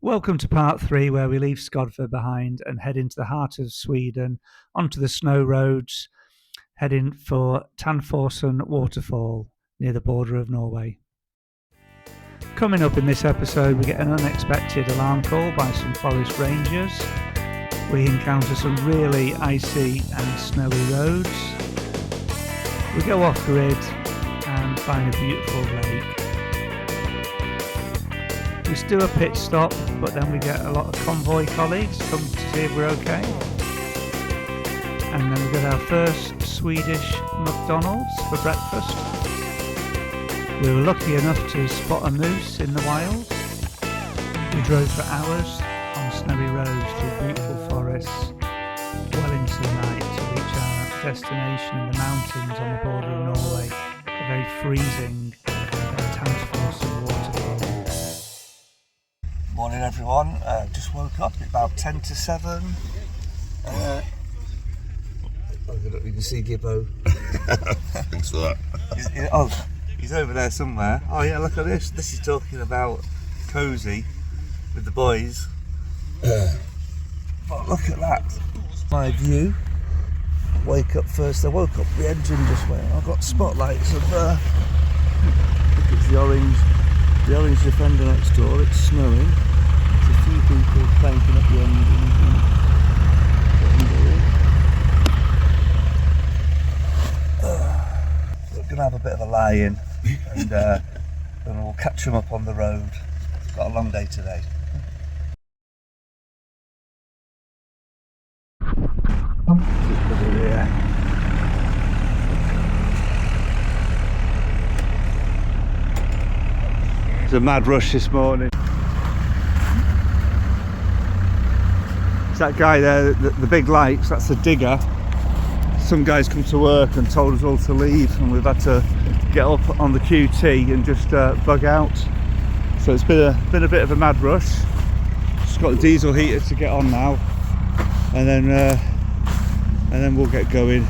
Welcome to part 3, where we leave Skovde behind and head into the heart of Sweden, onto the snow roads, heading for Tannforsen Waterfall near the border of Norway. Coming up in this episode, we get an unexpected alarm call by some Forestry Rangers. We encounter some really icy and snowy roads. We go off grid and find a beautiful lake. We do a pit stop, but then we get a lot of convoy colleagues come to see if we're okay. And then we got our first Swedish McDonald's for breakfast. We were lucky enough to spot a moose in the wild. We drove for hours on snowy roads through beautiful forests, well into the night to reach our destination in the mountains on the border of Norway, a very freezing Tannforsen Waterfall. Morning everyone, just woke up at about 10 to 7. I don't know if you can see Gibbo. Thanks for that. He's over there somewhere. Oh yeah, look at this. This is talking about cozy with the boys. Oh, look at that. My view. Wake up first. I woke up, the engine just went. I've got spotlights of look, it's the orange Defender next door. It's snowing. There's a few people cranking up the engine. We're going to have a bit of a lie-in and then we'll catch them up on the road. Got a long day today. It's a mad rush this morning. It's that guy there, the big lights, that's the digger. Some guys come to work and told us all to leave, and we've had to get up on the QT and just bug out. So it's been a bit of a mad rush. Just got the diesel heater to get on now, and then we'll get going.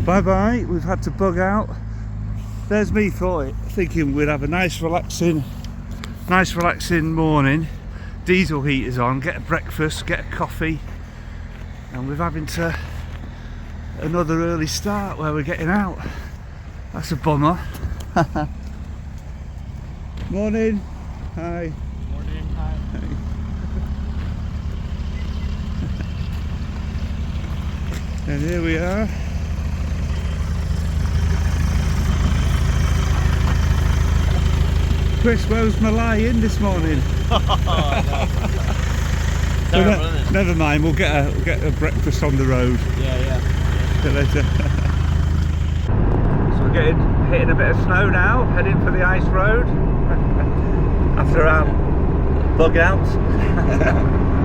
Bye bye, we've had to bug out. There's me thinking we'd have a nice relaxing morning. Diesel heaters on, get a breakfast, get a coffee, and we're having to another early start where we're getting out. That's a bummer. Morning. Hi. Morning. Hi. And here we are. Chris, where was my lie-in this morning? Terrible, isn't it? Never mind, we'll get a breakfast on the road. Yeah. See you later. So we're hitting a bit of snow now, heading for the ice road after our bug out.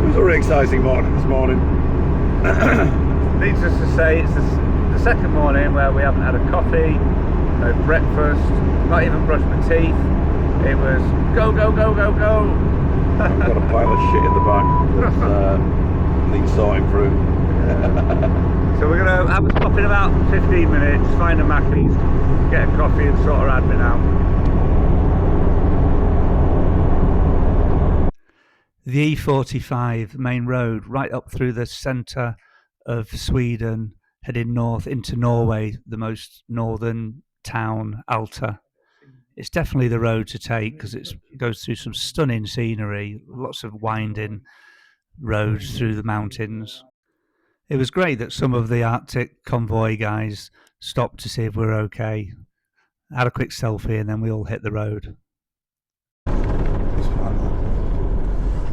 It was a really exciting morning this morning. Needless to say, it's the second morning where we haven't had a coffee, no breakfast, not even brushed my teeth. It was go, go, go, go, go. I've got a pile of shit in the back that needs sorting through. So we're going to have a stop in about 15 minutes, find a Mackey's, get a coffee and sort our admin out. The E45 main road right up through the centre of Sweden, heading north into Norway, the most northern town, Alta. It's definitely the road to take because it goes through some stunning scenery, lots of winding roads through the mountains. It was great that some of the Arctic convoy guys stopped to see if we're okay. Had a quick selfie and then we all hit the road.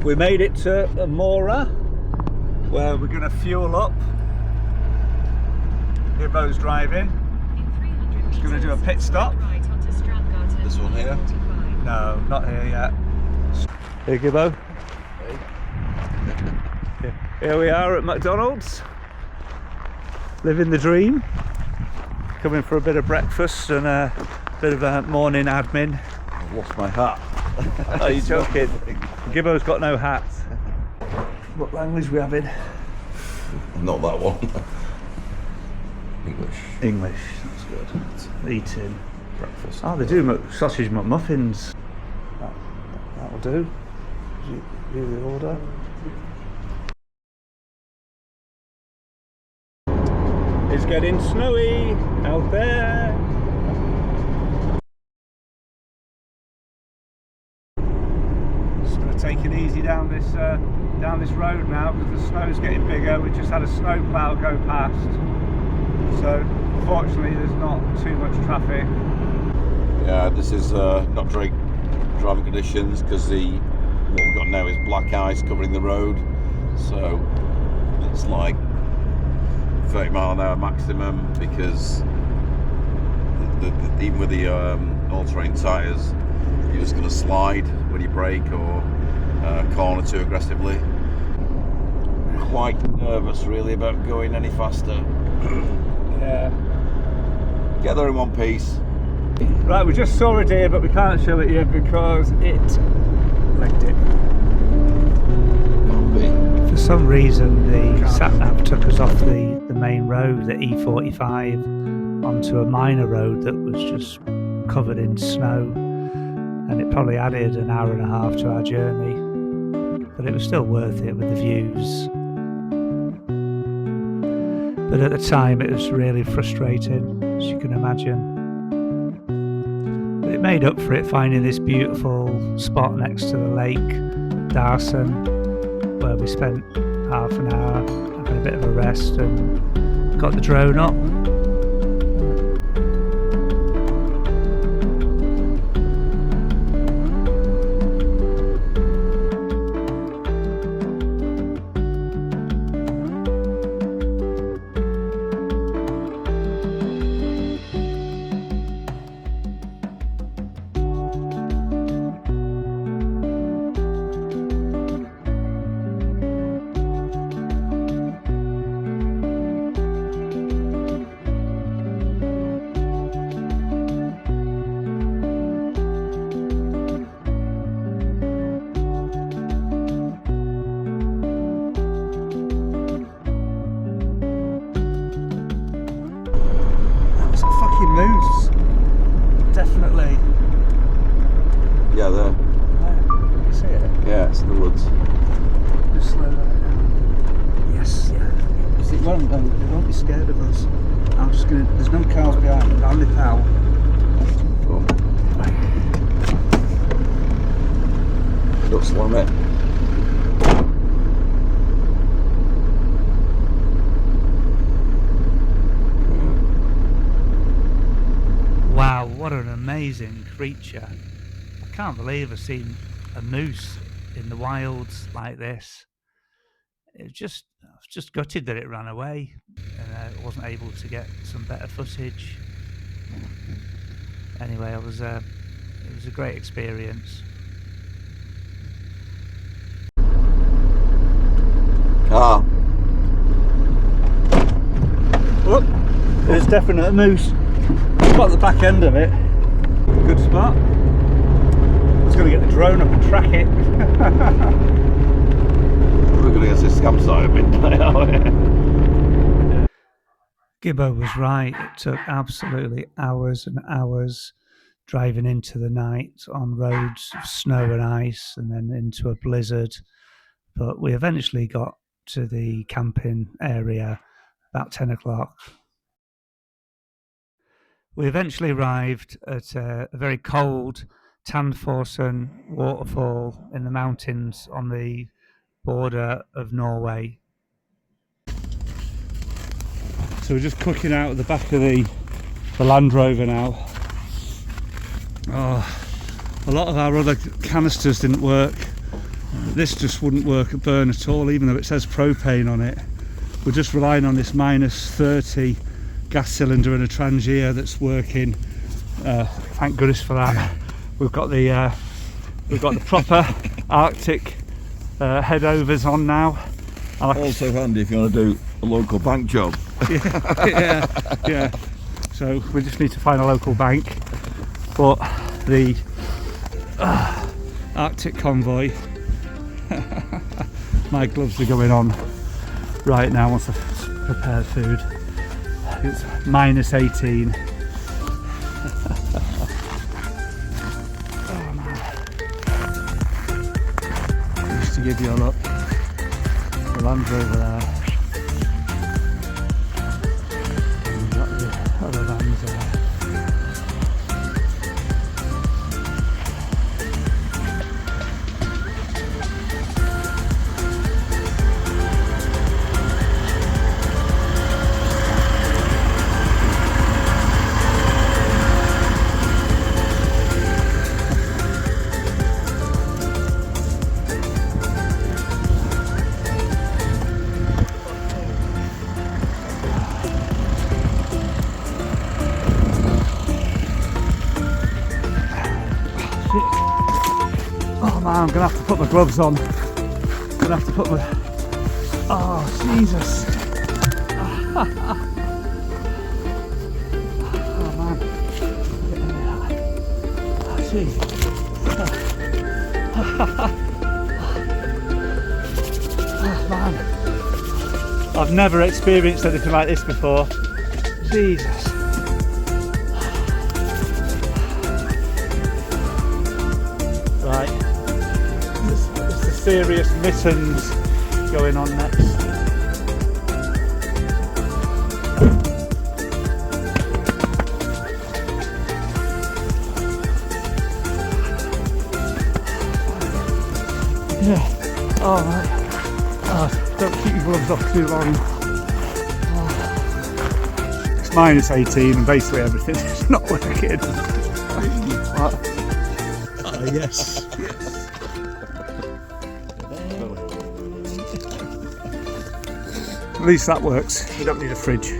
We made it to Mora, where we're going to fuel up. Gibbo's driving. He's going to do a pit stop. This one here? No, not here yet. Here, Gibbo. Here we are at McDonald's, living the dream, coming for a bit of breakfast and a bit of a morning admin. I've lost my hat. Are you joking? Gibbo's got no hat. What language we having? Not that one. English. English, that's good. Eating. Breakfast. Oh, they do sausage McMuffins. That'll do. Do the order. It's getting snowy out there. Just going to take it easy down this road now because the snow's getting bigger. We just had a snow plough go past, so fortunately there's not too much traffic. Yeah, this is not great driving conditions because what we've got now is black ice covering the road, so it's like 30 mile an hour maximum because even with the all-terrain tyres, you're just going to slide when you brake or corner too aggressively. Quite nervous really about going any faster. Yeah. Get there in one piece. Right, we just saw a deer, but we can't show it yet because it legged it. For some reason, the satnav took us off the main road, the E45, onto a minor road that was just covered in snow, and it probably added an hour and a half to our journey, but it was still worth it with the views. But at the time, it was really frustrating, as you can imagine. But it made up for it finding this beautiful spot next to the lake, Darsen, where we spent half an hour having a bit of a rest and got the drone up. Moose, definitely. Yeah, there. Where? You see it? Yeah, it's in the woods. Just slow that down. Yes, yeah. Because it won't be scared of us. I'm just gonna. There's no cars behind. I'll nip out. Cool. Don't slam it. Wow, what an amazing creature. I can't believe I've seen a moose in the wilds like this. I was just gutted that it ran away and I wasn't able to get some better footage. Anyway, it was a great experience. Car. Look, there's definitely a moose. Got the back end of it. Good spot. I was going to get the drone up and track it. We're going to get this scam site a bit now. Gibbo was right. It took absolutely hours and hours driving into the night on roads of snow and ice and then into a blizzard. But we eventually got to the camping area about 10 o'clock. We eventually arrived at a very cold Tannforsen Waterfall in the mountains on the border of Norway. So we're just cooking out at the back of the Landrover now. Oh, a lot of our other canisters didn't work. This just wouldn't work at burn at all, even though it says propane on it. We're just relying on this -30 gas cylinder and a transier that's working. Thank goodness for that. We've got the proper Arctic headovers on now, Also handy if you want to do a local bank job. Yeah. So we just need to find a local bank, but the Arctic convoy, my gloves are going on right now once I've prepared food. It's -18. Oh man. Just to give you a look, the Landrover there. And we've got the other vans there. Oh man, I'm gonna have to put my gloves on. I'm gonna have to put my... Oh, Jesus. Oh man. Oh, jeez. Oh man. I've never experienced anything like this before. Jesus. Right, it's the serious mittens going on next. Yeah, oh right. Oh, don't keep your gloves off too long. Oh. It's -18 and basically everything is not working. What? Yes. At least that works. We don't need a fridge.